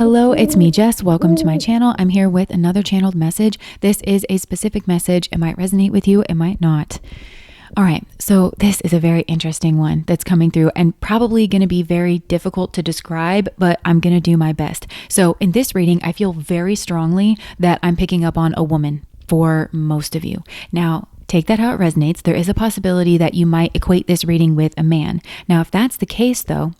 Hello, it's me, Jess. Welcome to my channel. I'm here with another channeled message. This is a specific message. It might resonate with you, it might not. All right, so this is a very interesting one that's coming through and probably going to be very difficult to describe, but I'm going to do my best. So in this reading, I feel very strongly that I'm picking up on a woman for most of you. Now, take that how it resonates. There is a possibility that you might equate this reading with a man. Now, if that's the case, though,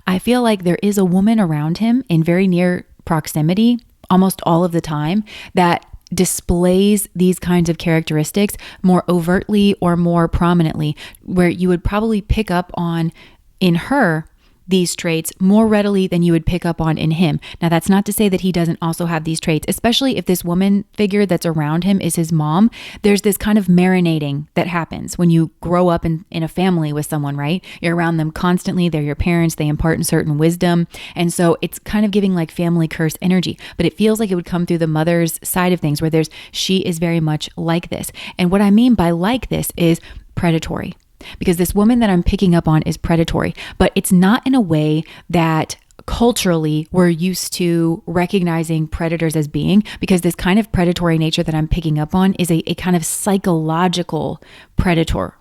I feel like there is a woman around him in very near proximity almost all of the time that displays these kinds of characteristics more overtly or more prominently, where you would probably pick up on in her these traits more readily than you would pick up on in him. Now, that's not to say that he doesn't also have these traits, especially if this woman figure that's around him is his mom. There's this kind of marinating that happens when you grow up in a family with someone, right? You're around them constantly. They're your parents. They impart certain wisdom. And so it's kind of giving like family curse energy, but it feels like it would come through the mother's side of things where she is very much like this. And what I mean by like this is predatory. Because this woman that I'm picking up on is predatory, but it's not in a way that culturally we're used to recognizing predators as being, because this kind of predatory nature that I'm picking up on is a kind of psychological predator.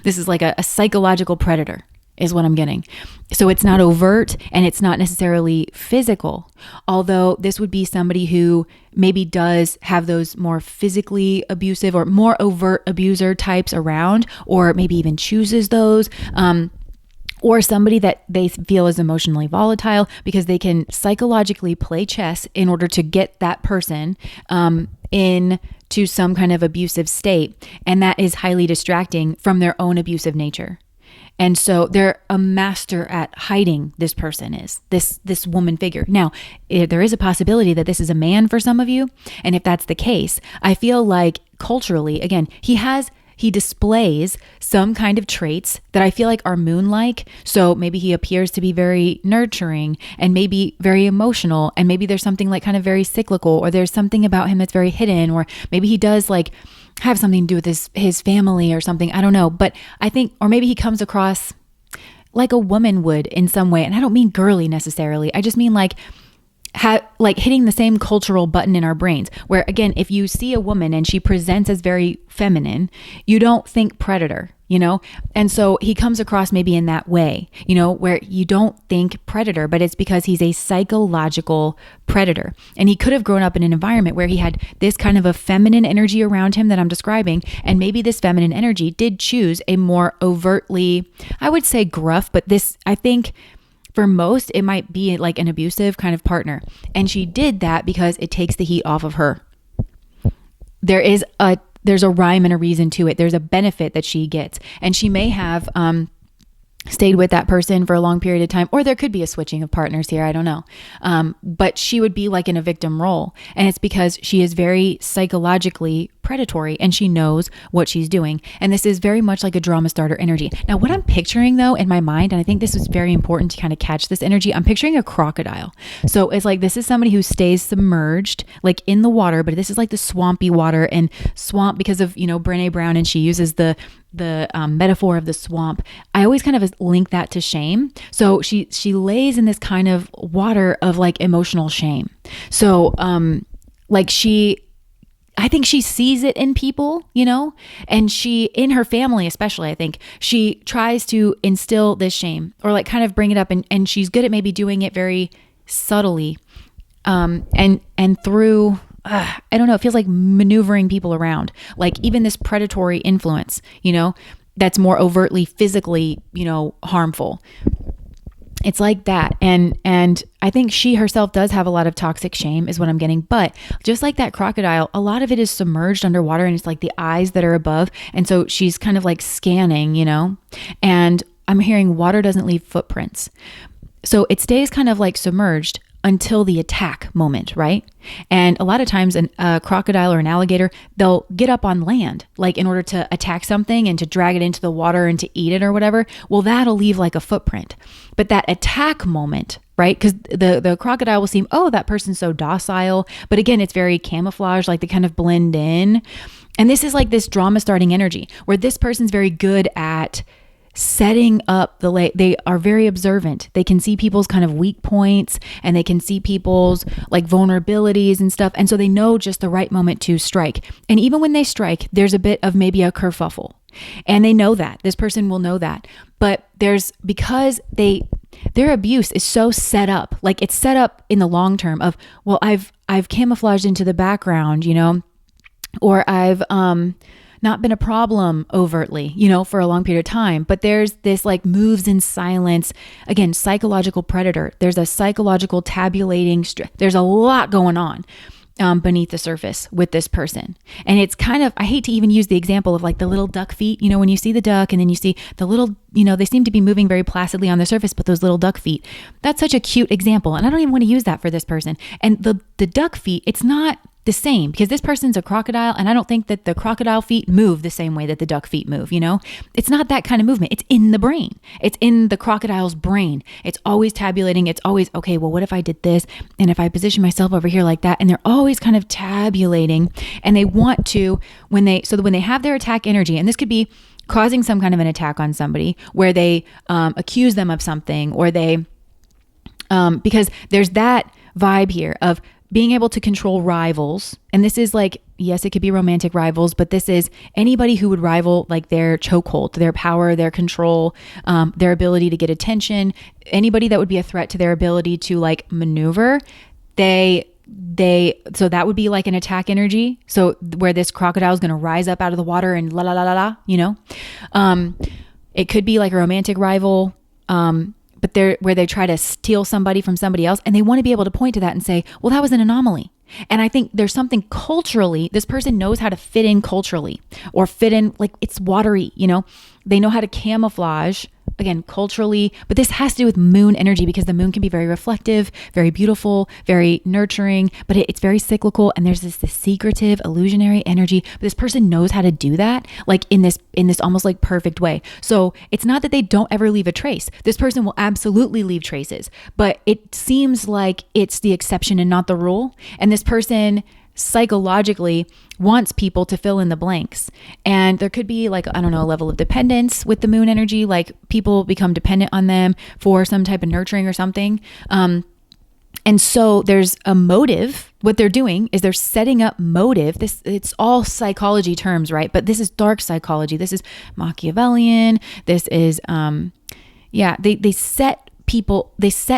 This is like a psychological predator is what I'm getting. So it's not overt and it's not necessarily physical, although this would be somebody who maybe does have those more physically abusive or more overt abuser types around, or maybe even chooses those, or somebody that they feel is emotionally volatile because they can psychologically play chess in order to get that person into some kind of abusive state. And that is highly distracting from their own abusive nature. And so they're a master at hiding this person is, this woman figure. Now, there is a possibility that this is a man for some of you. And if that's the case, I feel like culturally, again, he displays some kind of traits that I feel like are moon-like. So maybe he appears to be very nurturing and maybe very emotional. And maybe there's something like kind of very cyclical, or there's something about him that's very hidden, or maybe he does like have something to do with his family or something. I don't know. But I think, or maybe he comes across like a woman would in some way. And I don't mean girly necessarily. I just mean like hitting the same cultural button in our brains, where again, if you see a woman and she presents as very feminine, you don't think predator, and so he comes across maybe in that way, where you don't think predator, but it's because he's a psychological predator. And he could have grown up in an environment where he had this kind of a feminine energy around him that I'm describing, and maybe this feminine energy did choose a more overtly, I would say gruff, but this, I think, for most, it might be like an abusive kind of partner. And she did that because it takes the heat off of her. There's a rhyme and a reason to it. There's a benefit that she gets. And she may have stayed with that person for a long period of time, or there could be a switching of partners here. I don't know. But she would be like in a victim role. And it's because she is very psychologically predatory and she knows what she's doing. And this is very much like a drama starter energy. Now, what I'm picturing though in my mind, and I think this is very important to kind of catch this energy, I'm picturing a crocodile. So it's like, this is somebody who stays submerged like in the water, but this is like the swampy water, and swamp because of, Brené Brown, and she uses the metaphor of the swamp. I always kind of link that to shame. So she lays in this kind of water of like emotional shame. So I think she sees it in people, and she, in her family especially, I think she tries to instill this shame or like kind of bring it up, and she's good at maybe doing it very subtly, and through I don't know, it feels like maneuvering people around, like even this predatory influence, that's more overtly physically, harmful. It's like that. And I think she herself does have a lot of toxic shame is what I'm getting. But just like that crocodile, a lot of it is submerged underwater, and it's like the eyes that are above. And so she's kind of like scanning, and I'm hearing water doesn't leave footprints. So it stays kind of like submerged until the attack moment, right? And a lot of times a crocodile or an alligator, they'll get up on land, like in order to attack something and to drag it into the water and to eat it or whatever. Well, that'll leave like a footprint. But that attack moment, right? Because the crocodile will seem, oh, that person's so docile. But again, it's very camouflage, like they kind of blend in. And this is like this drama starting energy where this person's very good at setting up they are very observant. They can see people's kind of weak points, and they can see people's like vulnerabilities and stuff. And so they know just the right moment to strike. And even when they strike, there's a bit of maybe a kerfuffle. And they know that. This person will know that. But because their abuse is so set up, like it's set up in the long term of, well, I've camouflaged into the background, or I've not been a problem overtly, for a long period of time. But there's this like moves in silence, again, psychological predator. There's a psychological tabulating, there's a lot going on beneath the surface with this person. And it's kind of, I hate to even use the example of like the little duck feet, when you see the duck and then you see the little, they seem to be moving very placidly on the surface, but those little duck feet, that's such a cute example. And I don't even want to use that for this person. And the duck feet, it's not the same, because this person's a crocodile, and I don't think that the crocodile feet move the same way that the duck feet move, It's not that kind of movement. It's in the brain. It's in the crocodile's brain. It's always tabulating. It's always, okay, well, what if I did this? And if I position myself over here like that? And they're always kind of tabulating, and they want to, when they have their attack energy, and this could be causing some kind of an attack on somebody where they accuse them of something, or they, because there's that vibe here of being able to control rivals. And this is like, yes, it could be romantic rivals, but this is anybody who would rival like their chokehold, their power, their control, their ability to get attention, anybody that would be a threat to their ability to like maneuver. So that would be like an attack energy. So where this crocodile is going to rise up out of the water and la la la la la, it could be like a romantic rival, but where they try to steal somebody from somebody else, and they want to be able to point to that and say, well, that was an anomaly. And I think there's something culturally, this person knows how to fit in culturally, or fit in, like it's watery, they know how to camouflage, again, culturally, but this has to do with moon energy, because the moon can be very reflective, very beautiful, very nurturing, but it's very cyclical. And there's this secretive, illusionary energy, but this person knows how to do that, like in this almost like perfect way. So it's not that they don't ever leave a trace. This person will absolutely leave traces, but it seems like it's the exception and not the rule. And this person psychologically wants people to fill in the blanks. And there could be like, I don't know, a level of dependence with the moon energy, like people become dependent on them for some type of nurturing or something. And so there's a motive. What they're doing is they're setting up motive. It's all psychology terms, right? But this is dark psychology. This is Machiavellian. This is, they set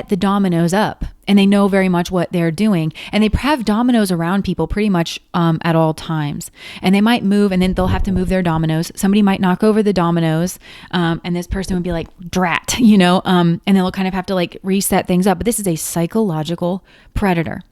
the dominoes up, and they know very much what they're doing, and they have dominoes around people pretty much at all times. And they might move, and then they'll have to move their dominoes. Somebody might knock over the dominoes, and this person would be like, drat, and they'll kind of have to like reset things up. But this is a psychological predator.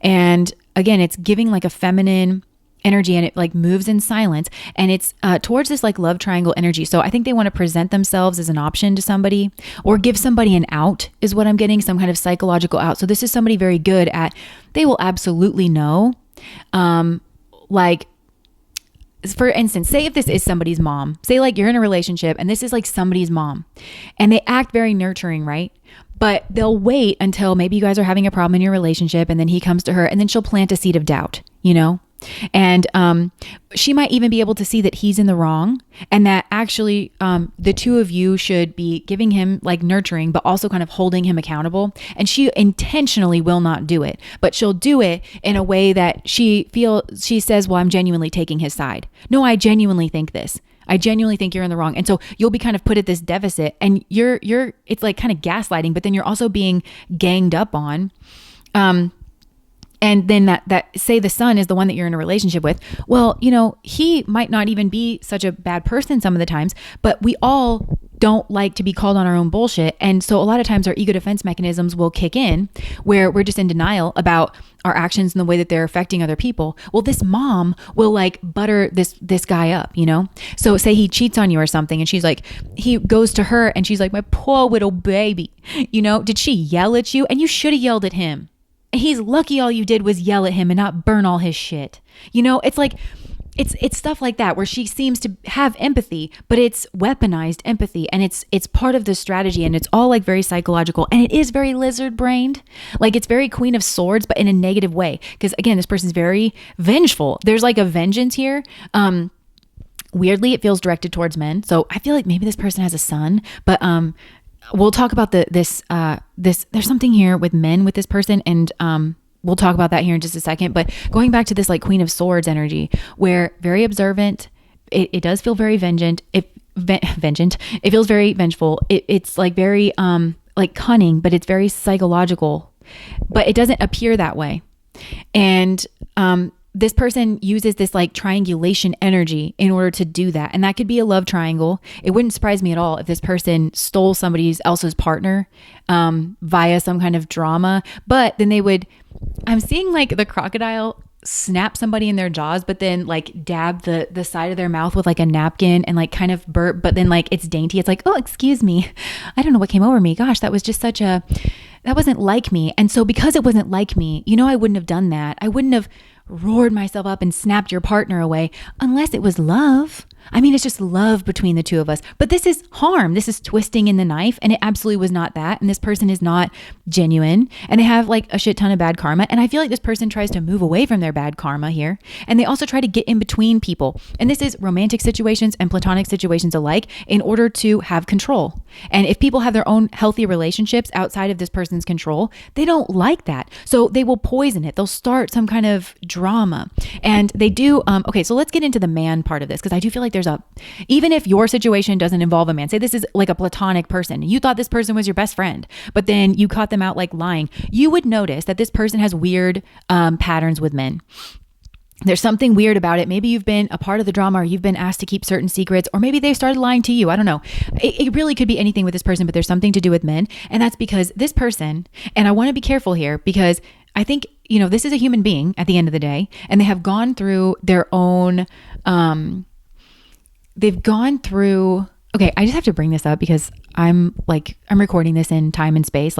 And again, it's giving like a feminine energy, and it like moves in silence, and it's towards this like love triangle energy. So I think they want to present themselves as an option to somebody, or give somebody an out, is what I'm getting, some kind of psychological out. So this is somebody very good at, they will absolutely know, like, for instance, say if this is somebody's mom, say like you're in a relationship and this is like somebody's mom, and they act very nurturing, right? But they'll wait until maybe you guys are having a problem in your relationship, and then he comes to her, and then she'll plant a seed of doubt, And she might even be able to see that he's in the wrong, and that actually the two of you should be giving him like nurturing, but also kind of holding him accountable. And she intentionally will not do it, but she'll do it in a way that she says, well, I'm genuinely taking his side. No, I genuinely think this. I genuinely think you're in the wrong. And so you'll be kind of put at this deficit, and it's like kind of gaslighting, but then you're also being ganged up on. And then that say the son is the one that you're in a relationship with. Well, he might not even be such a bad person some of the times, but we all don't like to be called on our own bullshit. And so a lot of times our ego defense mechanisms will kick in, where we're just in denial about our actions and the way that they're affecting other people. Well, this mom will like butter this guy up, So say he cheats on you or something, and she's like, he goes to her and she's like, my poor little baby, did she yell at you? And you should have yelled at him. He's lucky all you did was yell at him and not burn all his shit. It's like, it's stuff like that, where she seems to have empathy, but it's weaponized empathy, and it's part of the strategy, and it's all like very psychological, and it is very lizard brained. Like it's very Queen of Swords, but in a negative way. Because again, this person's very vengeful. There's like a vengeance here. Weirdly, it feels directed towards men. So I feel like maybe this person has a son, but we'll talk about this there's something here with men with this person, and we'll talk about that here in just a second. But going back to this like Queen of Swords energy, where very observant, it does feel very vengeant. Vengeant. It feels very vengeful. It's like very like cunning, but it's very psychological, but it doesn't appear that way. And this person uses this like triangulation energy in order to do that. And that could be a love triangle. It wouldn't surprise me at all if this person stole somebody else's partner via some kind of drama. But then I'm seeing like the crocodile snap somebody in their jaws, but then like dab the side of their mouth with like a napkin and like kind of burp, but then like it's dainty. It's like, oh, excuse me. I don't know what came over me. Gosh, that was just that wasn't like me. And so because it wasn't like me, I wouldn't have done that. I wouldn't have roared myself up and snapped your partner away unless it was love. I mean, it's just love between the two of us. But this is harm. This is twisting in the knife. And it absolutely was not that. And this person is not genuine. And they have like a shit ton of bad karma. And I feel like this person tries to move away from their bad karma here. And they also try to get in between people. And this is romantic situations and platonic situations alike in order to have control. And if people have their own healthy relationships outside of this person's control, they don't like that. So they will poison it. They'll start some kind of drama. And they do. Okay, so let's get into the man part of this, because I do feel like even if your situation doesn't involve a man, say this is like a platonic person, you thought this person was your best friend, but then you caught them out like lying, you would notice that this person has weird patterns with men. There's something weird about it. Maybe you've been a part of the drama, or you've been asked to keep certain secrets, or maybe they started lying to you. I don't know. It really could be anything with this person, but there's something to do with men. And that's because this person, and I want to be careful here, because I think, this is a human being at the end of the day, and they have gone through their own, okay, I just have to bring this up because I'm recording this in time and space,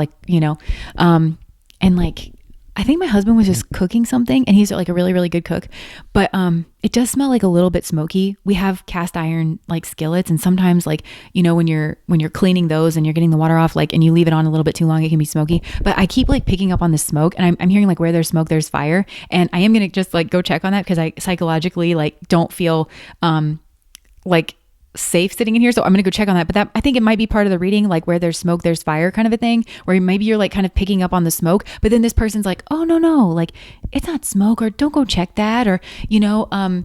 and like, I think my husband was just cooking something, and he's like a really, really good cook, but it does smell like a little bit smoky. We have cast iron like skillets, and sometimes like, when you're cleaning those and you're getting the water off, like, and you leave it on a little bit too long, it can be smoky. But I keep like picking up on the smoke, and I'm hearing like where there's smoke, there's fire. And I am going to just like go check on that, because I psychologically like don't feel like safe sitting in here. So I'm going to go check on that. But I think it might be part of the reading, like where there's smoke, there's fire kind of a thing, where maybe you're like kind of picking up on the smoke, but then this person's like, oh, no, like it's not smoke, or don't go check that. Or, I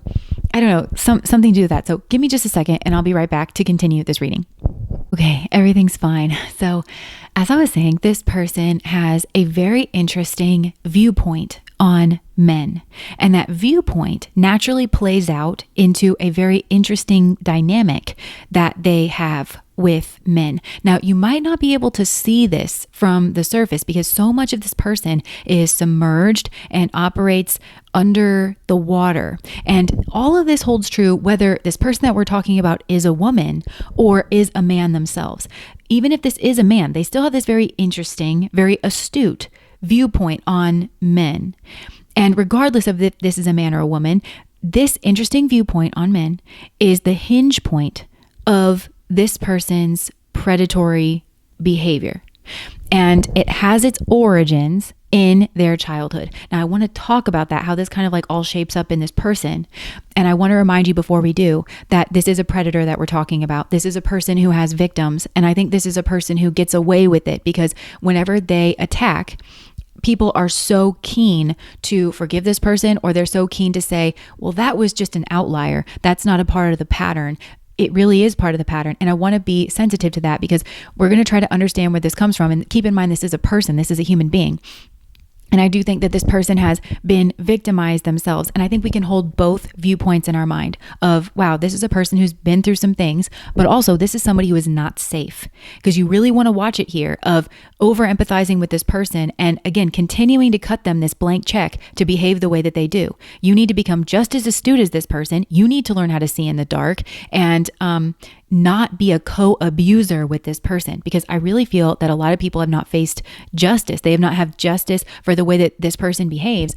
don't know, something to do with that. So give me just a second and I'll be right back to continue this reading. Okay, everything's fine. So as I was saying, this person has a very interesting viewpoint on men. And that viewpoint naturally plays out into a very interesting dynamic that they have with men. Now, you might not be able to see this from the surface, because so much of this person is submerged and operates under the water. And all of this holds true whether this person that we're talking about is a woman or is a man themselves. Even if this is a man, they still have this very interesting, very astute viewpoint on men. And regardless of if this is a man or a woman, this interesting viewpoint on men is the hinge point of this person's predatory behavior. And it has its origins in their childhood. Now, I want to talk about that, how this kind of like all shapes up in this person. And I want to remind you before we do that this is a predator that we're talking about. This is a person who has victims. And I think this is a person who gets away with it, because whenever they attack, people are so keen to forgive this person, or they're so keen to say, well, that was just an outlier. That's not a part of the pattern. It really is part of the pattern. And I want to be sensitive to that, because we're going to try to understand where this comes from. And keep in mind, this is a person, this is a human being. And I do think that this person has been victimized themselves. And I think we can hold both viewpoints in our mind of, wow, this is a person who's been through some things, but also this is somebody who is not safe. Because you really want to watch it here of over empathizing with this person. And again, continuing to cut them this blank check to behave the way that they do. You need to become just as astute as this person. You need to learn how to see in the dark, and not be a co-abuser with this person, because I really feel that a lot of people have not faced justice. They have not had justice for the way that this person behaves,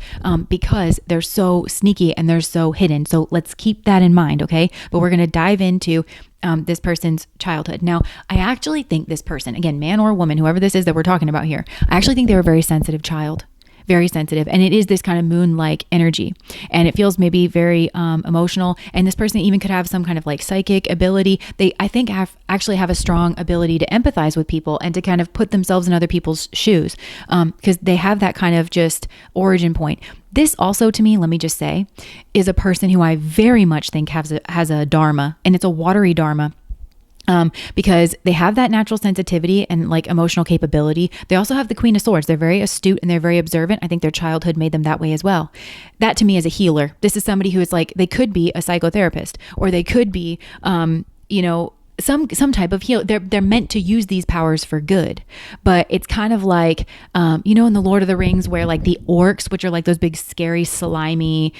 because they're so sneaky and they're so hidden. So let's keep that in mind, okay? But we're going to dive into this person's childhood. Now, I actually think this person, again, man or woman, whoever this is that we're talking about here, I actually think they were a very sensitive child. very sensitive. And it is this kind of moon-like energy. And it feels maybe very emotional. And this person even could have some kind of like psychic ability. They, I think, actually have a strong ability to empathize with people and to kind of put themselves in other people's shoes, because they have that kind of just origin point. This also, to me, let me just say, is a person who I very much think has a dharma, and it's a watery dharma. Because they have that natural sensitivity and like emotional capability. They also have the Queen of Swords. They're very astute and they're very observant. I think their childhood made them that way as well. That to me is a healer. This is somebody who is like, they could be a psychotherapist, or they could be, some type of heal. They're meant to use these powers for good, but it's kind of like, in the Lord of the Rings, where like the orcs, which are like those big, scary, slimy,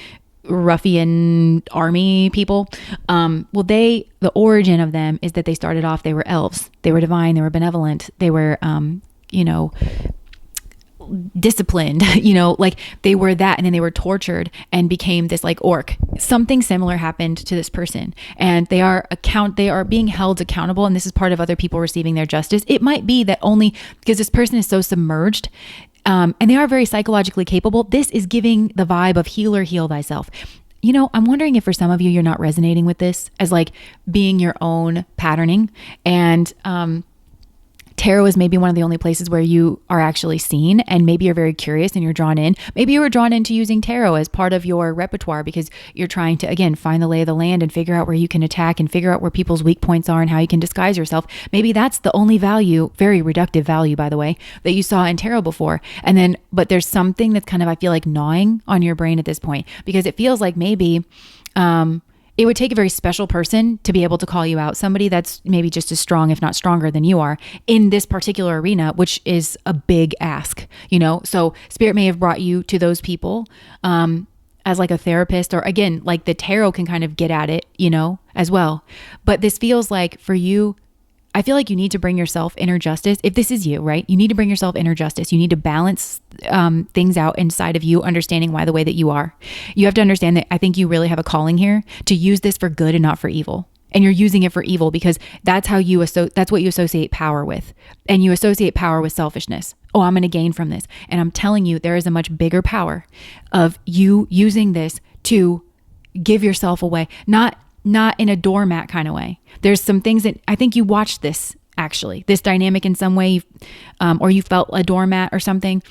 ruffian army people. The origin of them is that they started off, they were elves, they were divine, they were benevolent, they were, disciplined, like they were that, and then they were tortured and became this like orc. Something similar happened to this person, and they are being held accountable, and this is part of other people receiving their justice. It might be that only because this person is so submerged, and they are very psychologically capable, this is giving the vibe of healer, heal thyself. I'm wondering if for some of you, you're not resonating with this as like being your own patterning. And tarot is maybe one of the only places where you are actually seen, and maybe you're very curious and you're drawn in. Maybe you were drawn into using tarot as part of your repertoire because you're trying to, again, find the lay of the land and figure out where you can attack and figure out where people's weak points are and how you can disguise yourself. Maybe that's the only value, very reductive value, by the way, that you saw in tarot before. But there's something that's kind of, I feel like, gnawing on your brain at this point, because it feels like maybe, it would take a very special person to be able to call you out, somebody that's maybe just as strong, if not stronger than you are in this particular arena, which is a big ask, So Spirit may have brought you to those people as like a therapist, or again, like the tarot can kind of get at it, as well. But this feels like for you, I feel like you need to bring yourself inner justice. If this is you, right? You need to bring yourself inner justice. You need to balance things out inside of you, understanding why the way that you are. You have to understand that I think you really have a calling here to use this for good and not for evil. And you're using it for evil because that's how that's what you associate power with. And you associate power with selfishness. Oh, I'm going to gain from this. And I'm telling you, there is a much bigger power of you using this to give yourself away. Not in a doormat kind of way. There's some things that I think you watched this dynamic in some way, or you felt a doormat or something.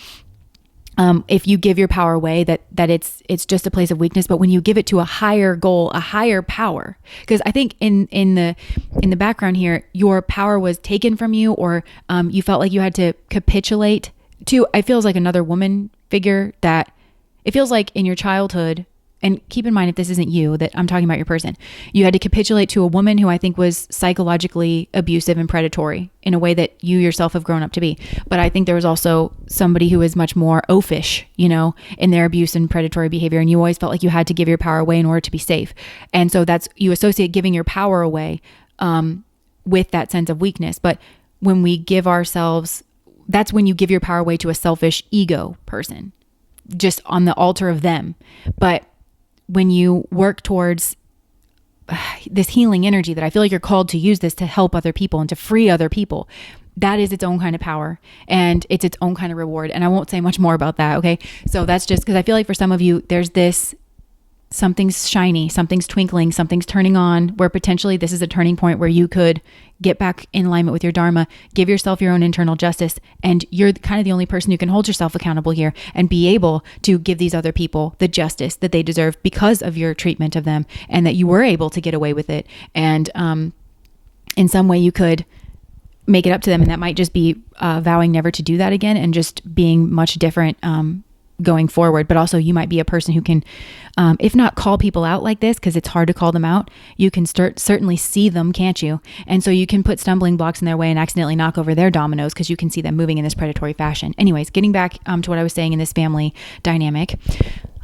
If you give your power away, that it's just a place of weakness. But when you give it to a higher goal, a higher power, because I think in the background here, your power was taken from you, or you felt like you had to capitulate to. It feels like another woman figure, that it feels like in your childhood. And keep in mind, if this isn't you, that I'm talking about your person, you had to capitulate to a woman who I think was psychologically abusive and predatory in a way that you yourself have grown up to be. But I think there was also somebody who is much more oafish, in their abuse and predatory behavior. And you always felt like you had to give your power away in order to be safe. And so you associate giving your power away with that sense of weakness. But when we give ourselves, that's when you give your power away to a selfish ego person, just on the altar of them. But when you work towards this healing energy that I feel like you're called to use this to help other people and to free other people, that is its own kind of power, and it's its own kind of reward. And I won't say much more about that. Okay. So that's just because I feel like for some of you, there's this, something's shiny, something's twinkling, something's turning on, where potentially this is a turning point where you could get back in alignment with your dharma, give yourself your own internal justice, and you're kind of the only person who can hold yourself accountable here and be able to give these other people the justice that they deserve because of your treatment of them, and that you were able to get away with it. And in some way you could make it up to them, and that might just be vowing never to do that again and just being much different going forward. But also you might be a person who can, if not call people out like this, because it's hard to call them out, you can certainly see them, can't you? And so you can put stumbling blocks in their way and accidentally knock over their dominoes because you can see them moving in this predatory fashion. Anyways, getting back to what I was saying in this family dynamic,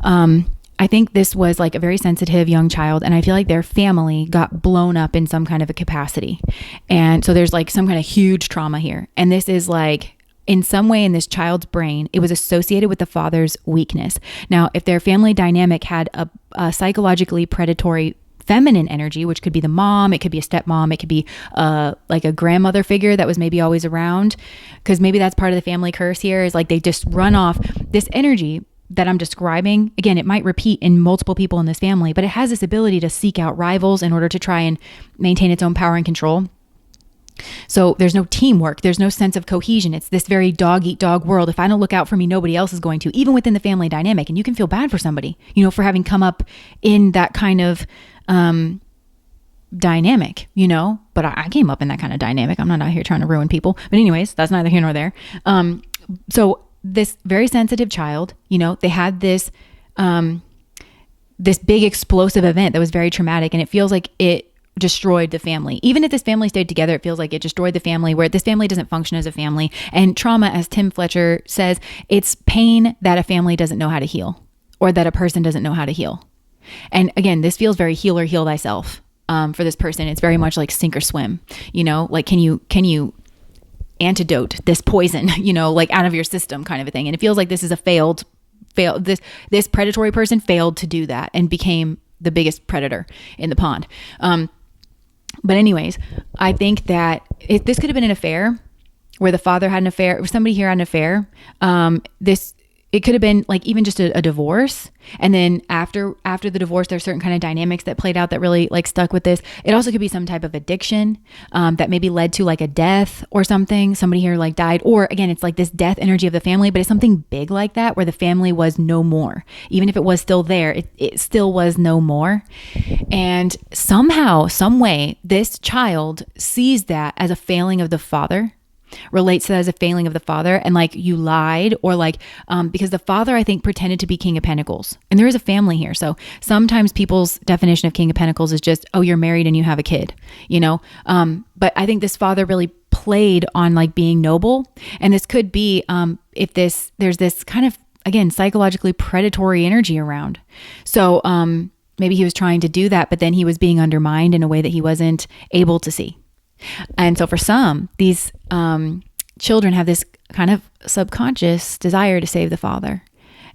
I think this was like a very sensitive young child, and I feel like their family got blown up in some kind of a capacity. And so there's like some kind of huge trauma here. And this is like, in some way in this child's brain, it was associated with the father's weakness. Now, if their family dynamic had a psychologically predatory feminine energy, which could be the mom, it could be a stepmom, it could be like a grandmother figure that was maybe always around, because maybe that's part of the family curse here, is like they just run off this energy that I'm describing. Again, it might repeat in multiple people in this family, but it has this ability to seek out rivals in order to try and maintain its own power and control. So there's no teamwork. There's no sense of cohesion. It's this very dog eat dog world. If I don't look out for me, nobody else is going to, even within the family dynamic. And you can feel bad for somebody, for having come up in that kind of dynamic, but I came up in that kind of dynamic. I'm not out here trying to ruin people, but anyways, that's neither here nor there. So this very sensitive child, they had this big explosive event that was very traumatic, and it feels like it destroyed the family. Even if this family stayed together, it feels like it destroyed the family, where this family doesn't function as a family. And trauma, as Tim Fletcher says, it's pain that a family doesn't know how to heal, or that a person doesn't know how to heal. And again, this feels very heal or heal thyself for this person. It's very much like sink or swim, like can you antidote this poison, like out of your system kind of a thing. And it feels like this is this predatory person failed to do that and became the biggest predator in the pond. But anyways, I think that this could have been an affair where the father had an affair, or somebody here had an affair. It could have been like even just a divorce. And then after the divorce, there's certain kind of dynamics that played out that really like stuck with this. It also could be some type of addiction that maybe led to like a death or something. Somebody here like died, or again, it's like this death energy of the family, but it's something big like that where the family was no more. Even if it was still there, it still was no more. And somehow, some way, this child sees that as a failing of the father, relates to that as a failing of the father, and like you lied, or like because the father, I think, pretended to be King of Pentacles, and there is a family here. So sometimes people's definition of King of Pentacles is just, oh, you're married and you have a kid, but I think this father really played on like being noble. And this could be if there's this kind of, again, psychologically predatory energy around. So maybe he was trying to do that, but then he was being undermined in a way that he wasn't able to see. And so for some, these children have this kind of subconscious desire to save the father,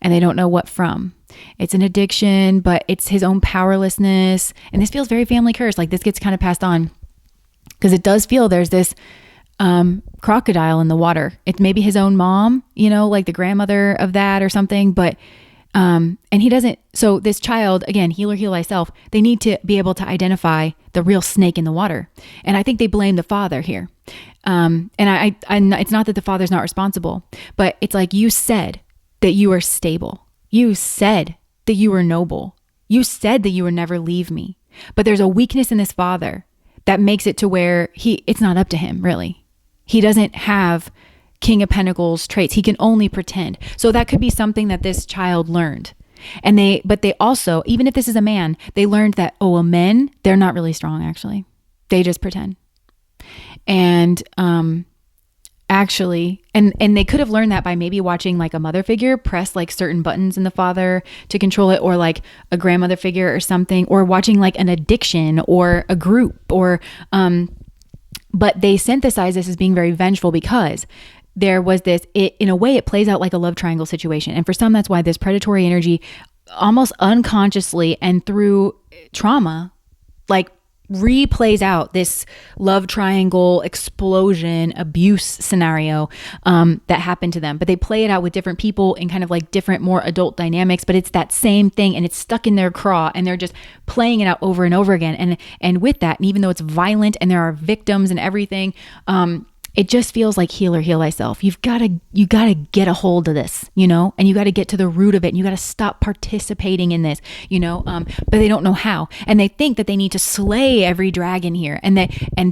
and they don't know what from. It's an addiction, but it's his own powerlessness. And this feels very family curse. Like this gets kind of passed on, because it does feel there's this crocodile in the water. It's maybe his own mom, like the grandmother of that or something, but and he doesn't. So this child, again, heal or heal thyself, they need to be able to identify the real snake in the water. And I think they blame the father here. And it's not that the father's not responsible, but it's like, you said that you are stable. You said that you were noble. You said that you would never leave me. But there's a weakness in this father that makes it to where it's not up to him, really. He doesn't have King of Pentacles traits. He can only pretend. So that could be something that this child learned. But they also, even if this is a man, they learned that, men, they're not really strong, actually. They just pretend. And actually, and they could have learned that by maybe watching like a mother figure press like certain buttons in the father to control it, or like a grandmother figure or something, or watching like an addiction or a group, or but they synthesize this as being very vengeful, because there was this, in a way, it plays out like a love triangle situation. And for some, that's why this predatory energy almost unconsciously and through trauma, like replays out this love triangle explosion abuse scenario that happened to them. But they play it out with different people in kind of like different, more adult dynamics, but it's that same thing, and it's stuck in their craw, and they're just playing it out over and over again. And with that, and even though it's violent and there are victims and everything, it just feels like heal or heal thyself. You gotta get a hold of this, and you gotta get to the root of it, and you gotta stop participating in this, but they don't know how. And they think that they need to slay every dragon here. And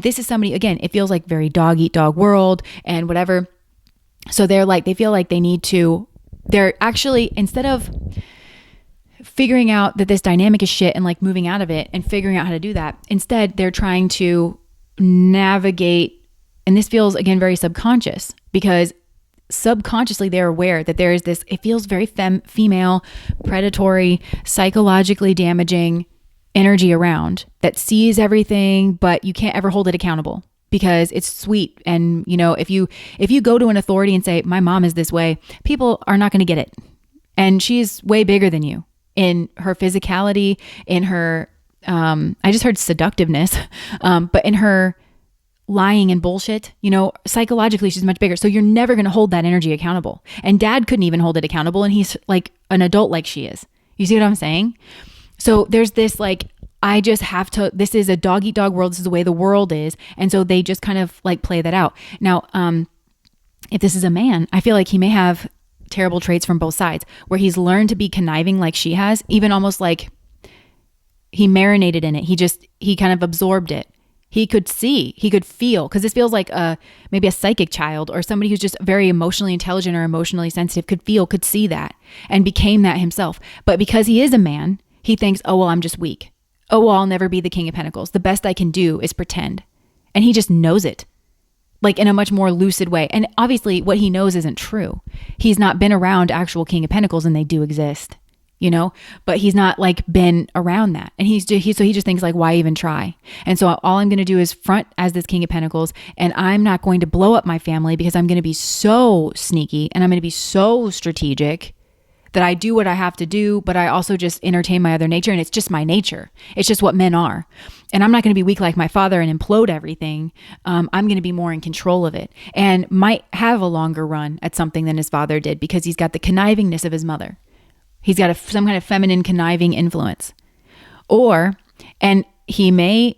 this is somebody, again, it feels like very dog eat dog world and whatever. So they feel like they're actually, instead of figuring out that this dynamic is shit and like moving out of it and figuring out how to do that, instead they're trying to navigate. And this feels, again, very subconscious, because subconsciously they're aware that there is this, it feels very female, predatory, psychologically damaging energy around that sees everything, but you can't ever hold it accountable because it's sweet. And, if you go to an authority and say, my mom is this way, people are not going to get it. And she's way bigger than you in her physicality, in her I just heard seductiveness, but in her lying and bullshit, psychologically she's much bigger. So you're never going to hold that energy accountable. And dad couldn't even hold it accountable. And he's like an adult like she is. You see what I'm saying? So there's this I just have to, this is a dog eat dog world. This is the way the world is. And so they just kind of play that out. Now, if this is a man, I feel like he may have terrible traits from both sides where he's learned to be conniving like she has, even almost like he marinated in it. He kind of absorbed it. He could see, he could feel, because this feels like maybe a psychic child or somebody who's just very emotionally intelligent or emotionally sensitive could see that and became that himself. But because he is a man, he thinks, oh, well, I'm just weak. Oh, well, I'll never be the King of Pentacles. The best I can do is pretend. And he just knows it, in a much more lucid way. And obviously what he knows isn't true. He's not been around actual King of Pentacles, and they do exist, but he's not been around that. And so he just thinks why even try? And so all I'm going to do is front as this King of Pentacles, and I'm not going to blow up my family because I'm going to be so sneaky and I'm going to be so strategic that I do what I have to do, but I also just entertain my other nature. And it's just my nature. It's just what men are. And I'm not going to be weak like my father and implode everything. I'm going to be more in control of it and might have a longer run at something than his father did because he's got the connivingness of his mother. He's got some kind of feminine conniving influence. And he may,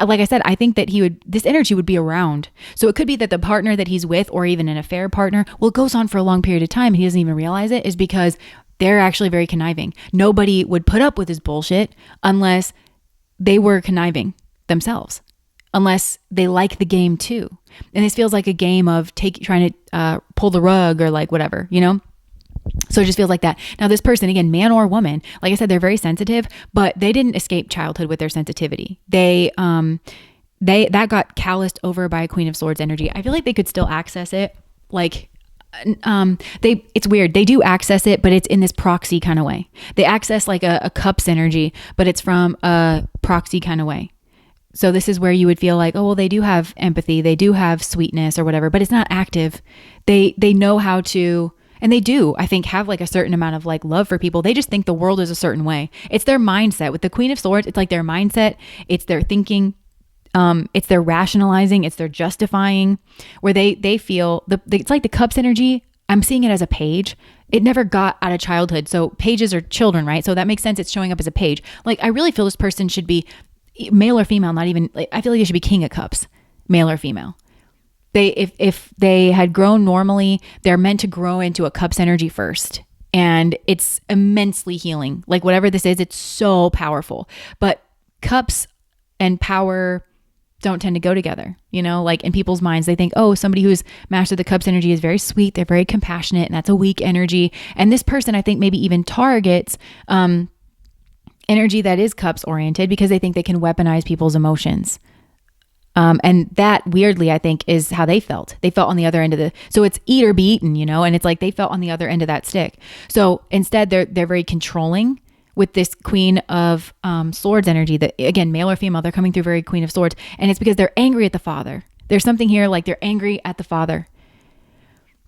like I said, I think that this energy would be around. So it could be that the partner that he's with, or even an affair partner, it goes on for a long period of time and he doesn't even realize it, is because they're actually very conniving. Nobody would put up with his bullshit unless they were conniving themselves, unless they like the game too. And this feels like a game of trying to pull the rug or whatever, So it just feels like that. Now, this person, again, man or woman, like I said, they're very sensitive, but they didn't escape childhood with their sensitivity. That got calloused over by a Queen of Swords energy. I feel like they could still access it. It's weird. They do access it, but it's in this proxy kind of way. They access a cups energy, but it's from a proxy kind of way. So this is where you would feel oh, well, they do have empathy. They do have sweetness or whatever, but it's not active. They know how to. And they do, I think, have a certain amount of love for people. They just think the world is a certain way. It's their mindset. With the Queen of Swords, it's their mindset. It's their thinking. It's their rationalizing. It's their justifying, where they feel it's like the Cups energy. I'm seeing it as a page. It never got out of childhood. So pages are children, right? So that makes sense. It's showing up as a page. I really feel this person should be male or female, not even, I feel like they should be King of Cups, male or female. If they had grown normally, they're meant to grow into a Cups energy first. And it's immensely healing. Whatever this is, it's so powerful. But Cups and power don't tend to go together. In people's minds, they think, oh, somebody who's mastered the Cups energy is very sweet. They're very compassionate, and that's a weak energy. And this person, I think, maybe even targets energy that is Cups oriented because they think they can weaponize people's emotions. And that weirdly, I think, is how they felt. They felt on the other end so it's eat or be eaten, and it's they felt on the other end of that stick. So instead they're very controlling with this Queen of Swords energy that, again, male or female, they're coming through very Queen of Swords. And it's because they're angry at the father. There's something here they're angry at the father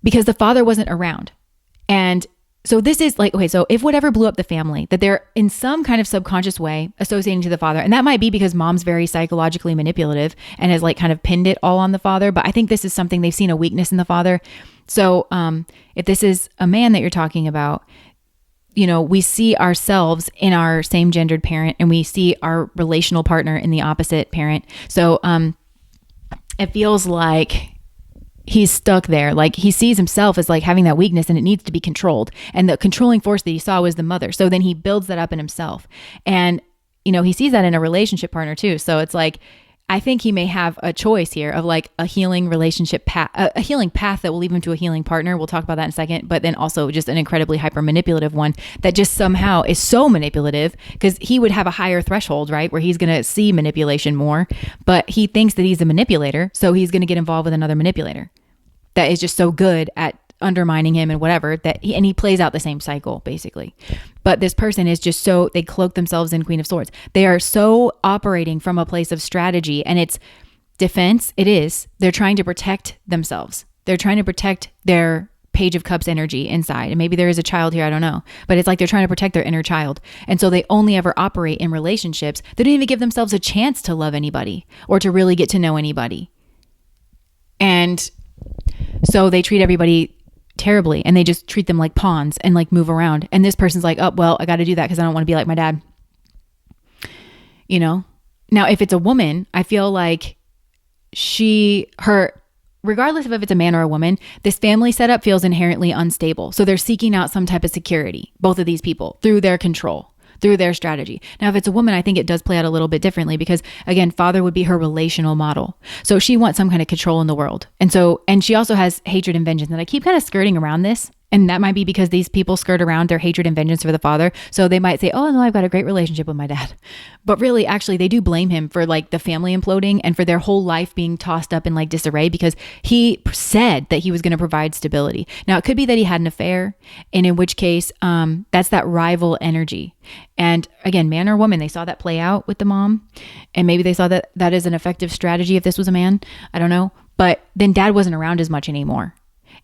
because the father wasn't around. And so this is okay, so if whatever blew up the family, that they're in some kind of subconscious way associating to the father. And that might be because mom's very psychologically manipulative and has kind of pinned it all on the father. But I think this is something they've seen a weakness in the father. So if this is a man that you're talking about, we see ourselves in our same gendered parent and we see our relational partner in the opposite parent. So it feels like he's stuck there. He sees himself as having that weakness and it needs to be controlled. And the controlling force that he saw was the mother. So then he builds that up in himself. And, he sees that in a relationship partner too. So it's I think he may have a choice here of a healing relationship path, a healing path that will lead him to a healing partner. We'll talk about that in a second, but then also just an incredibly hyper manipulative one that just somehow is so manipulative because he would have a higher threshold, right? Where he's going to see manipulation more, but he thinks that he's a manipulator. So he's going to get involved with another manipulator that is just so good at undermining him and whatever and he plays out the same cycle basically. But this person is just they cloak themselves in Queen of Swords. They are so operating from a place of strategy and it's defense. It is. They're trying to protect themselves. They're trying to protect their Page of Cups energy inside. And maybe there is a child here, I don't know. But it's like they're trying to protect their inner child. And so they only ever operate in relationships. They don't even give themselves a chance to love anybody or to really get to know anybody. And so they treat everybody terribly, and they just treat them like pawns and like move around. And this person's like, oh, well, I got to do that because I don't want to be like my dad. You know? Now, if it's a woman, I feel like regardless of if it's a man or a woman, this family setup feels inherently unstable. So they're seeking out some type of security, both of these people, through their control, through their strategy. Now, if it's a woman, I think it does play out a little bit differently because, again, father would be her relational model. So she wants some kind of control in the world. And she also has hatred and vengeance. And I keep kind of skirting around this. And that might be because these people skirt around their hatred and vengeance for the father. So they might say, oh, no, I've got a great relationship with my dad. But really, actually, they do blame him for like the family imploding and for their whole life being tossed up in like disarray because he said that he was going to provide stability. Now, it could be that he had an affair, and in which case, that's that rival energy. And again, man or woman, they saw that play out with the mom. And maybe they saw that that is an effective strategy if this was a man. I don't know. But then dad wasn't around as much anymore.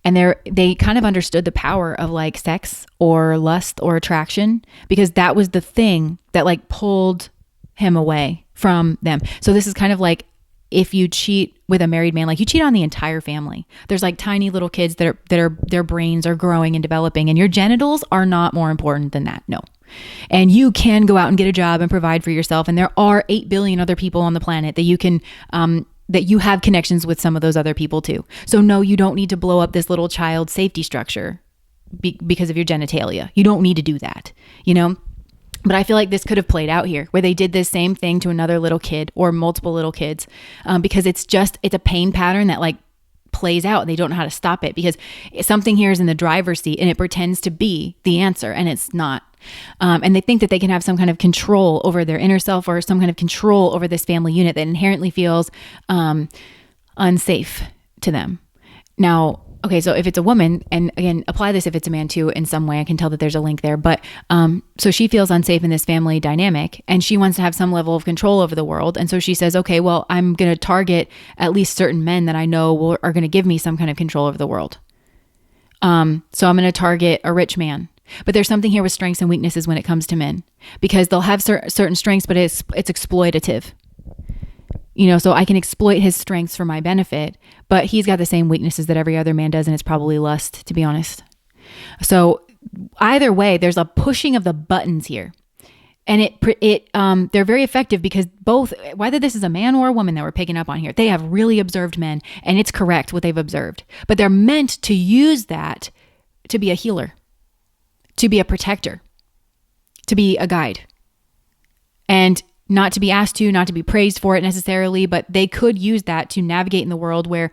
And they kind of understood the power of like sex or lust or attraction because that was the thing that like pulled him away from them. So this is kind of like if you cheat with a married man, like you cheat on the entire family. There's like tiny little kids that are their brains are growing and developing, and your genitals are not more important than that. No. And you can go out and get a job and provide for yourself. And there are 8 billion other people on the planet that you can, that you have connections with some of those other people too. So no, you don't need to blow up this little child safety structure because of your genitalia. You don't need to do that, you know? But I feel like this could have played out here where they did this same thing to another little kid or multiple little kids because it's a pain pattern that like plays out and they don't know how to stop it because something here is in the driver's seat and it pretends to be the answer and it's not. And they think that they can have some kind of control over their inner self or some kind of control over this family unit that inherently feels unsafe to them. Now, okay, so if it's a woman, and again, apply this if it's a man too in some way, I can tell that there's a link there. But so she feels unsafe in this family dynamic and she wants to have some level of control over the world. And so she says, okay, well, I'm going to target at least certain men that I know are going to give me some kind of control over the world. So I'm going to target a rich man. But there's something here with strengths and weaknesses when it comes to men because they'll have certain strengths, but it's exploitative. You know, so I can exploit his strengths for my benefit, but he's got the same weaknesses that every other man does, and it's probably lust, to be honest. So either way, there's a pushing of the buttons here. And they're very effective because both, whether this is a man or a woman that we're picking up on here, they have really observed men, and it's correct what they've observed. But they're meant to use that to be a healer, to be a protector, to be a guide. And not to be asked to, not to be praised for it necessarily, but they could use that to navigate in the world where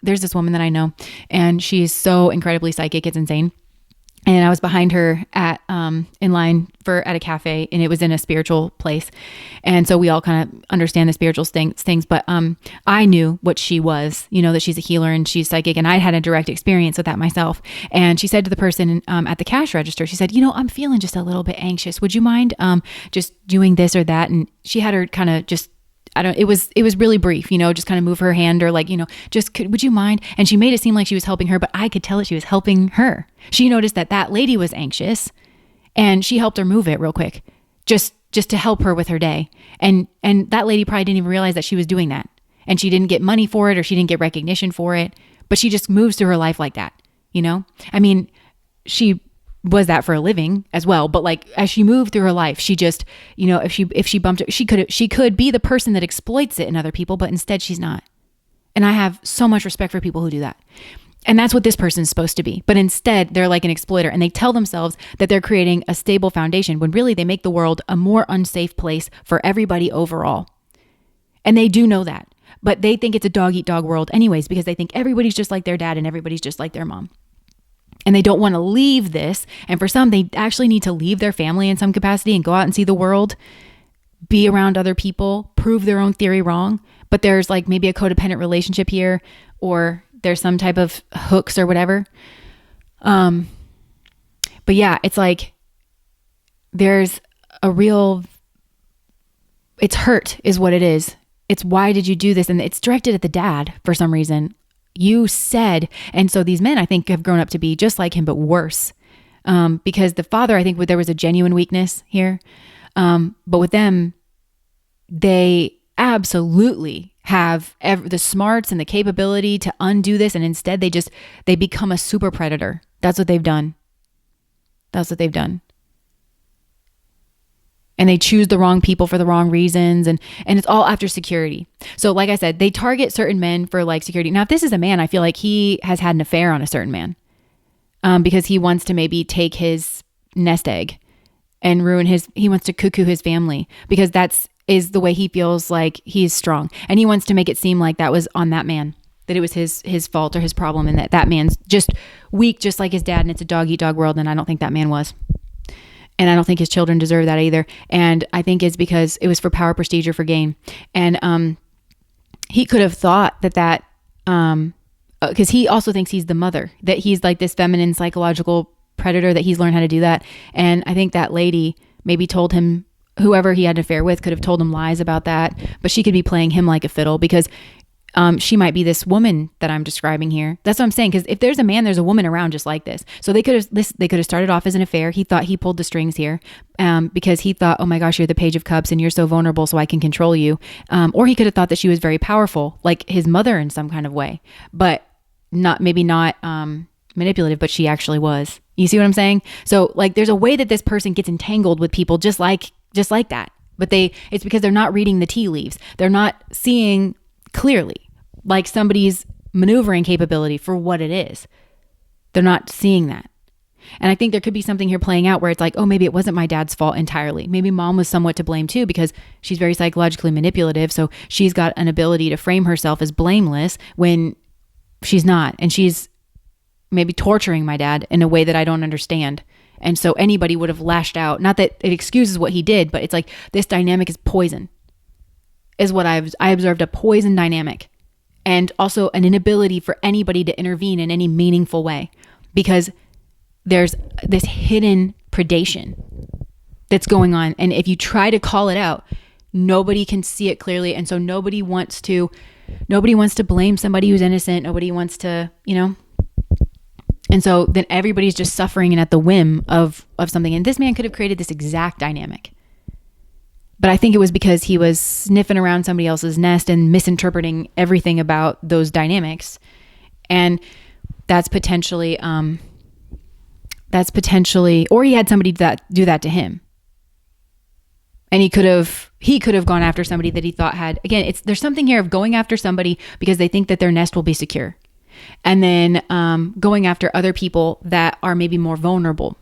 there's this woman that I know and she's so incredibly psychic, it's insane. And I was behind her in line at a cafe, and it was in a spiritual place. And so we all kind of understand the spiritual things, but I knew what she was, you know, that she's a healer and she's psychic, and I had a direct experience with that myself. And she said to the person at the cash register, she said, you know, I'm feeling just a little bit anxious. Would you mind just doing this or that? And she had her kind of just, it was really brief, you know, just kind of move her hand or like, you know, would you mind? And she made it seem like she was helping her, but I could tell that she was helping her. She noticed that lady was anxious and she helped her move it real quick, just to help her with her day. And that lady probably didn't even realize that she was doing that. And she didn't get money for it or she didn't get recognition for it, but she just moves through her life like that. You know, I mean, she was that for a living as well. But like, as she moved through her life, she just, you know, if she bumped it, she could be the person that exploits it in other people, but instead she's not. And I have so much respect for people who do that. And that's what this person is supposed to be. But instead they're like an exploiter and they tell themselves that they're creating a stable foundation when really they make the world a more unsafe place for everybody overall. And they do know that, but they think it's a dog eat dog world anyways, because they think everybody's just like their dad and everybody's just like their mom. And they don't want to leave this. And for some, they actually need to leave their family in some capacity and go out and see the world, be around other people, prove their own theory wrong. But there's like maybe a codependent relationship here, or there's some type of hooks or whatever. But yeah, it's like there's it's hurt is what it is. It's why did you do this? And it's directed at the dad for some reason. you said. And so these men, I think, have grown up to be just like him, but worse. Because the father, I think there was a genuine weakness here. But with them, they absolutely have the smarts and the capability to undo this. And instead they become a super predator. That's what they've done. And they choose the wrong people for the wrong reasons. And it's all after security. So like I said, they target certain men for like security. Now, if this is a man, I feel like he has had an affair on a certain man, because he wants to maybe take his nest egg and he wants to cuckoo his family, because is the way he feels like he's strong. And he wants to make it seem like that was on that man, that it was his fault or his problem, and that man's just weak, just like his dad, and it's a dog eat dog world. And I don't think that man was. And I don't think his children deserve that either. And I think it's because it was for power, prestige, or for gain. And he could have thought that because he also thinks he's the mother, that he's like this feminine psychological predator, that he's learned how to do that. And I think that lady maybe told him, whoever he had an affair with could have told him lies about that, but she could be playing him like a fiddle, because she might be this woman that I'm describing here. That's what I'm saying. Because if there's a man, there's a woman around just like this. So they could have started off as an affair. He thought he pulled the strings here, because he thought, oh my gosh, you're the Page of Cups and you're so vulnerable, so I can control you. Or he could have thought that she was very powerful, like his mother in some kind of way, but not manipulative, but she actually was. You see what I'm saying? So like, there's a way that this person gets entangled with people just like that. But it's because they're not reading the tea leaves. They're not seeing clearly, like somebody's maneuvering capability for what it is. They're not seeing that. And I think there could be something here playing out where it's like, oh, maybe it wasn't my dad's fault entirely. Maybe mom was somewhat to blame too, because she's very psychologically manipulative. So she's got an ability to frame herself as blameless when she's not. And she's maybe torturing my dad in a way that I don't understand. And so anybody would have lashed out. Not that it excuses what he did, but it's like this dynamic is poison. Is what I observed, a poison dynamic, and also an inability for anybody to intervene in any meaningful way, because there's this hidden predation that's going on. And if you try to call it out, nobody can see it clearly. And so nobody wants to blame somebody who's innocent. Nobody wants to, and so then everybody's just suffering and at the whim of something. And this man could have created this exact dynamic. But I think it was because he was sniffing around somebody else's nest and misinterpreting everything about those dynamics. And that's potentially, or he had somebody do that to him. And he could have gone after somebody that he thought had, again, there's something here of going after somebody because they think that their nest will be secure. And then going after other people that are maybe more vulnerable.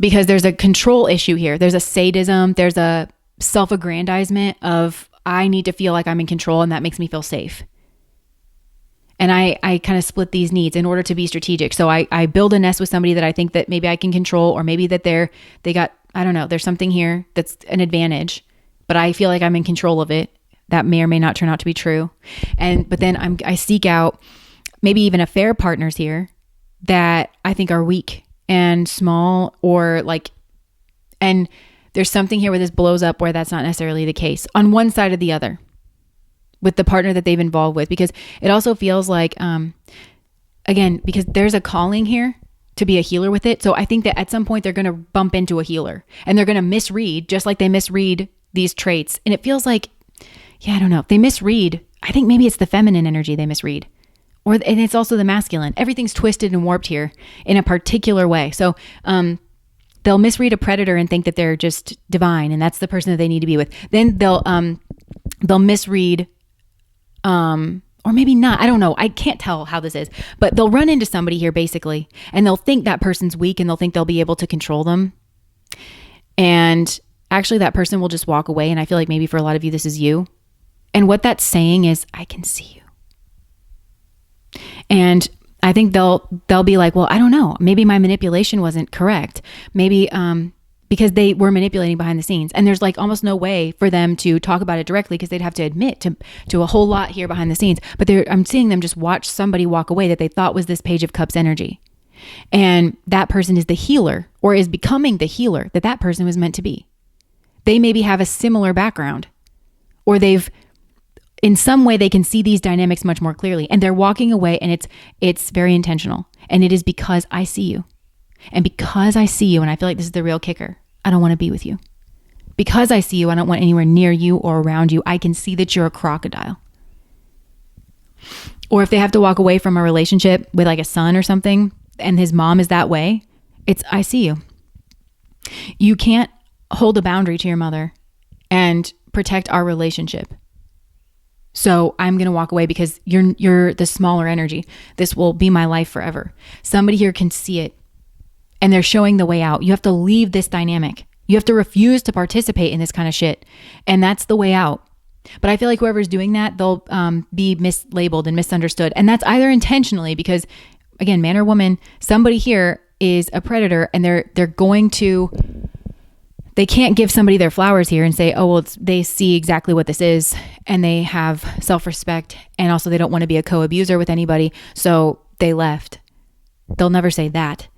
Because there's a control issue here. There's a sadism. There's a self-aggrandizement of, I need to feel like I'm in control and that makes me feel safe. And I kind of split these needs in order to be strategic. So I build a nest with somebody that I think that maybe I can control, or maybe that they got, I don't know, there's something here that's an advantage, but I feel like I'm in control of it. That may or may not turn out to be true. But then I seek out maybe even affair partners here that I think are weak and small, or like, and there's something here where this blows up where that's not necessarily the case on one side or the other with the partner that they've involved with, because it also feels like, again, because there's a calling here to be a healer with it. So I think that at some point they're going to bump into a healer and they're going to misread, just like they misread these traits. And it feels like, I don't know, they misread. I think maybe it's the feminine energy they misread. And it's also the masculine. Everything's twisted and warped here in a particular way. So they'll misread a predator and think that they're just divine and that's the person that they need to be with. Then they'll misread, or maybe not. I don't know. I can't tell how this is, but they'll run into somebody here basically, and they'll think that person's weak and they'll think they'll be able to control them. And actually that person will just walk away. And I feel like maybe for a lot of you, this is you. And what that's saying is, I can see you. And I think they'll be like, well, I don't know. Maybe my manipulation wasn't correct. Maybe because they were manipulating behind the scenes. And there's like almost no way for them to talk about it directly because they'd have to admit to a whole lot here behind the scenes. But I'm seeing them just watch somebody walk away that they thought was this Page of Cups energy. And that person is the healer, or is becoming the healer that person was meant to be. They maybe have a similar background, or in some way they can see these dynamics much more clearly, and they're walking away, and it's very intentional. And it is because I see you. And because I see you, and I feel like this is the real kicker, I don't want to be with you. Because I see you, I don't want anywhere near you or around you. I can see that you're a crocodile. Or if they have to walk away from a relationship with like a son or something, and his mom is that way, it's, I see you. You can't hold a boundary to your mother and protect our relationship. So I'm going to walk away because you're the smaller energy. This will be my life forever. Somebody here can see it, and they're showing the way out. You have to leave this dynamic. You have to refuse to participate in this kind of shit. And that's the way out. But I feel like whoever's doing that, they'll be mislabeled and misunderstood. And that's either intentionally because, again, man or woman, somebody here is a predator, and they're going to, they can't give somebody their flowers here and say, oh, well, they see exactly what this is, and they have self-respect, and also they don't want to be a co-abuser with anybody, so they left. They'll never say that.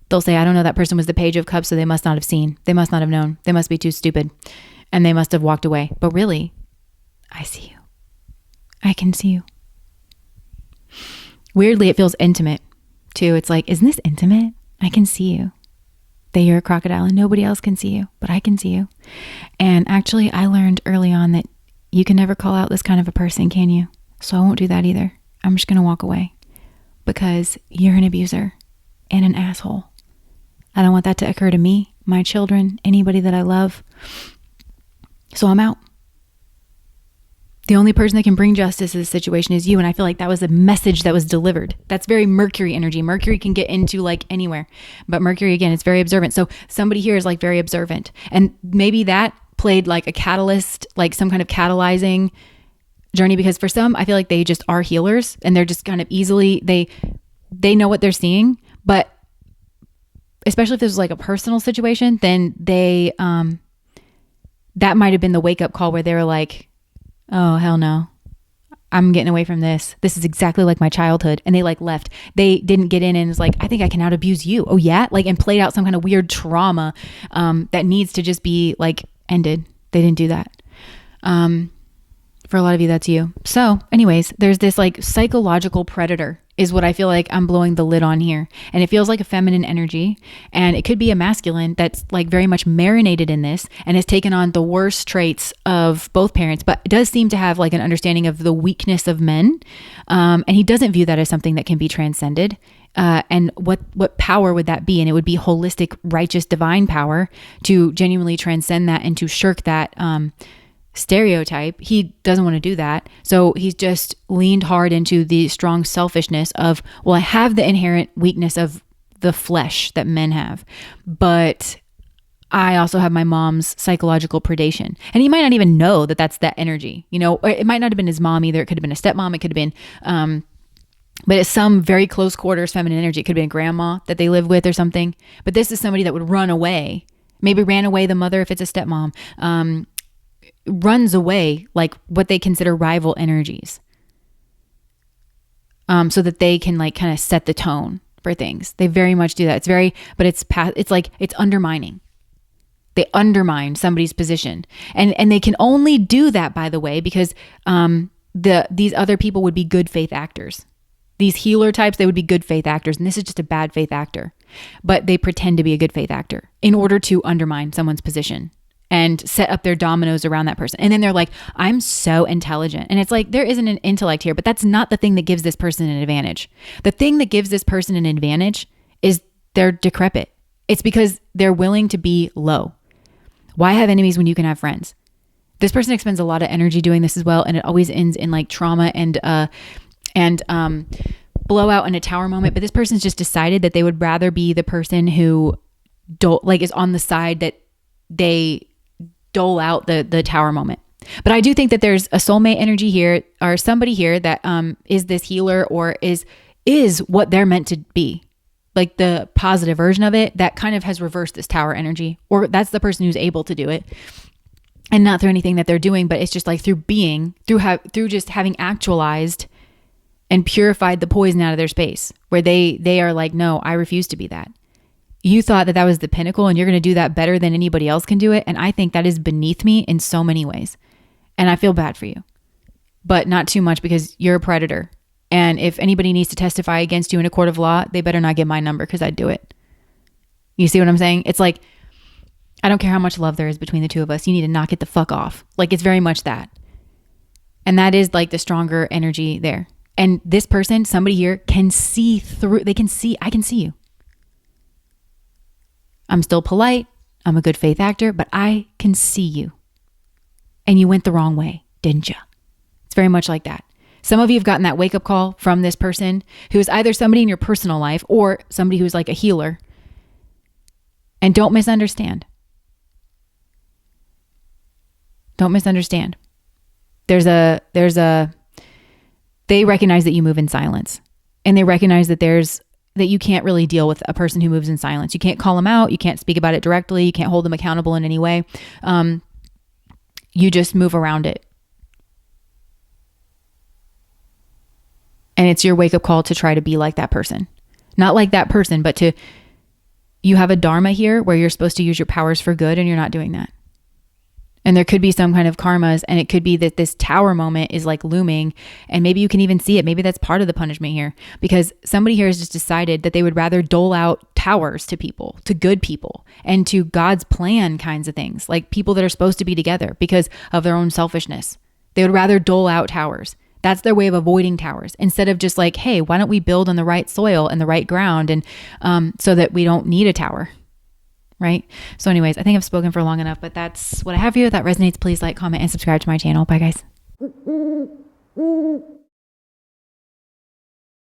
They'll say, I don't know, that person was the Page of Cups, so they must not have seen. They must not have known. They must be too stupid, and they must have walked away. But really, I see you. I can see you. Weirdly, it feels intimate too. It's like, isn't this intimate? I can see you. That you're a crocodile and nobody else can see you, but I can see you. And actually, I learned early on that you can never call out this kind of a person, can you? So I won't do that either. I'm just going to walk away because you're an abuser and an asshole. I don't want that to occur to me, my children, anybody that I love. So I'm out. The only person that can bring justice to this situation is you. And I feel like that was a message that was delivered. That's very Mercury energy. Mercury can get into like anywhere. But Mercury, again, it's very observant. So somebody here is like very observant. And maybe that played like a catalyst, like some kind of catalyzing journey. Because for some, I feel like they just are healers. And they're just kind of easily, they know what they're seeing. But especially if this was like a personal situation, then they, that might have been the wake up call where they were like, oh, hell no. I'm getting away from this. This is exactly like my childhood. And they like left. They didn't get in and was like, I think I can out abuse you. Oh yeah? Like, and played out some kind of weird trauma that needs to just be like ended. They didn't do that. For a lot of you, that's you. So anyways, there's this like psychological predator is what I feel like I'm blowing the lid on here. And it feels like a feminine energy, and it could be a masculine that's like very much marinated in this and has taken on the worst traits of both parents, but does seem to have like an understanding of the weakness of men. And he doesn't view that as something that can be transcended. And what power would that be? And it would be holistic, righteous, divine power to genuinely transcend that and to shirk that, stereotype. He doesn't want to do that. So he's just leaned hard into the strong selfishness of, well, I have the inherent weakness of the flesh that men have, but I also have my mom's psychological predation. And he might not even know that that's that energy, you know, or it might not have been his mom either. It could have been a stepmom. It could have been, but it's some very close quarters feminine energy. It could have been grandma that they live with or something. But this is somebody that would run away, maybe ran away the mother if it's a stepmom, runs away like what they consider rival energies, so that they can like kind of set the tone for things. They very much do that. It's very, but it's like it's undermining. They undermine somebody's position, and they can only do that, by the way, because these other people would be good faith actors. These healer types, they would be good faith actors, and this is just a bad faith actor, but they pretend to be a good faith actor in order to undermine someone's position and set up their dominoes around that person. And then they're like, I'm so intelligent. And it's like, there isn't an intellect here, but that's not the thing that gives this person an advantage. The thing that gives this person an advantage is they're decrepit. It's because they're willing to be low. Why have enemies when you can have friends? This person expends a lot of energy doing this as well. And it always ends in like trauma and blowout in a tower moment. But this person's just decided that they would rather be the person who is on the side that they dole out the tower moment. But I do think that there's a soulmate energy here, or somebody here that is this healer, or is what they're meant to be, like the positive version of it that kind of has reversed this tower energy, or that's the person who's able to do it, and not through anything that they're doing, but it's just like through just having actualized and purified the poison out of their space, where they are like, no, I refuse to be that. You thought that was the pinnacle and you're going to do that better than anybody else can do it. And I think that is beneath me in so many ways. And I feel bad for you. but not too much because you're a predator. And if anybody needs to testify against you in a court of law, they better not get my number because I'd do it. You see what I'm saying? It's like, I don't care how much love there is between the two of us. You need to knock it the fuck off. Like, it's very much that. And that is like the stronger energy there. And this person, somebody here, can see through. They can see, I can see you. I'm still polite. I'm a good faith actor, but I can see you. And you went the wrong way, didn't you? It's very much like that. Some of you have gotten that wake-up call from this person who is either somebody in your personal life or somebody who's like a healer. And don't misunderstand. Don't misunderstand. They recognize that you move in silence, and they recognize that that you can't really deal with a person who moves in silence. You can't call them out. You can't speak about it directly. You can't hold them accountable in any way. You just move around it. And it's your wake-up call to try to be like that person. Not like that person, but you have a dharma here where you're supposed to use your powers for good, and you're not doing that. And there could be some kind of karmas, and it could be that this tower moment is like looming, and maybe you can even see it. Maybe that's part of the punishment here, because somebody here has just decided that they would rather dole out towers to people, to good people, and to God's plan kinds of things, like people that are supposed to be together because of their own selfishness. They would rather dole out towers. That's their way of avoiding towers, instead of just like, hey, why don't we build on the right soil and the right ground, and so that we don't need a tower. Right? So anyways, I think I've spoken for long enough, but that's what I have for you. If that resonates, please like, comment, and subscribe to my channel. Bye, guys.